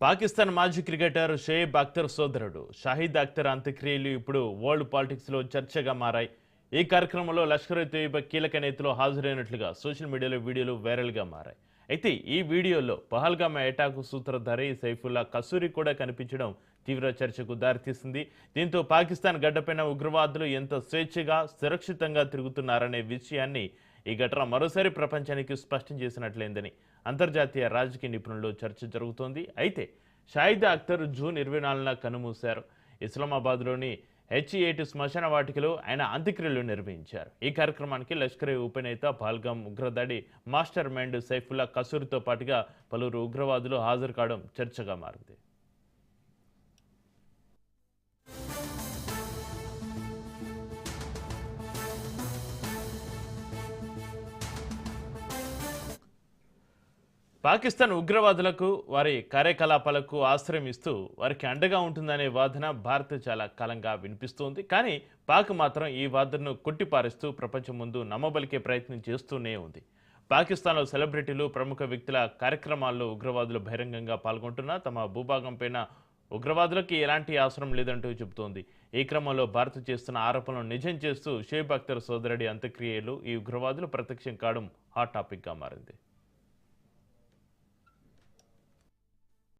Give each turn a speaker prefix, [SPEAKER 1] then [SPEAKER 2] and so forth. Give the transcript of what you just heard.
[SPEAKER 1] పాకిస్తాన్ మాజీ క్రికెటర్ షోయబ్ అఖ్తర్ సోదరుడు షాహిద్ అఖ్తర్ అంత్యక్రియలు ఇప్పుడు వరల్డ్ పాలిటిక్స్లో చర్చగా మారాయి. ఈ కార్యక్రమంలో లష్కర్ తోయిబా కీలక నేతలు హాజరైనట్లుగా సోషల్ మీడియాలో వీడియోలు వైరల్గా మారాయి. అయితే ఈ వీడియోలో పహల్గామా అటాక్ సూత్రధారి సైఫుల్లా కసూరి కూడా కనిపించడం తీవ్ర చర్చకు దారితీసింది. దీంతో పాకిస్తాన్ గడ్డపైన ఉగ్రవాదులు ఎంత స్వేచ్ఛగా సురక్షితంగా తిరుగుతున్నారనే విషయాన్ని ఈ ఘటన మరోసారి ప్రపంచానికి స్పష్టం చేసినట్లయిందని అంతర్జాతీయ రాజకీయ నిపుణుల్లో చర్చ జరుగుతోంది. అయితే షాహిద్ అఖ్తర్ జూన్ 24న కన్నుమూశారు. ఇస్లామాబాద్లోని H8 శ్మశాన వాటికలో ఆయన అంత్యక్రియలు నిర్వహించారు. ఈ కార్యక్రమానికి లష్కర్ ఉపనేత పహల్గామ్ ఉగ్రదాడి మాస్టర్ మైండ్ సైఫుల్లా కసూరితో పాటుగా పలువురు ఉగ్రవాదులు హాజరు కావడం చర్చగా మారింది. పాకిస్తాన్ ఉగ్రవాదులకు వారి కార్యకలాపాలకు ఆశ్రయం ఇస్తూ వారికి అండగా ఉంటుందనే వాదన భారత్ చాలా కాలంగా వినిపిస్తోంది. కానీ పాక్ మాత్రం ఈ వాదనను కొట్టిపారేస్తూ ప్రపంచం ముందు నమ్మబలికే ప్రయత్నం చేస్తూనే ఉంది. పాకిస్తాన్లో సెలబ్రిటీలు ప్రముఖ వ్యక్తుల కార్యక్రమాల్లో ఉగ్రవాదులు బహిరంగంగా పాల్గొంటున్నా తమ భూభాగం పైన ఉగ్రవాదులకి ఎలాంటి అవసరం లేదంటూ చెబుతోంది. ఈ క్రమంలో భారత్ చేస్తున్న ఆరోపణలను నిజం చేస్తూ షోయబ్ అఖ్తర్ సోదరుడి అంత్యక్రియలు ఈ ఉగ్రవాదులు ప్రత్యక్షం కావడం హాట్ టాపిక్గా మారింది.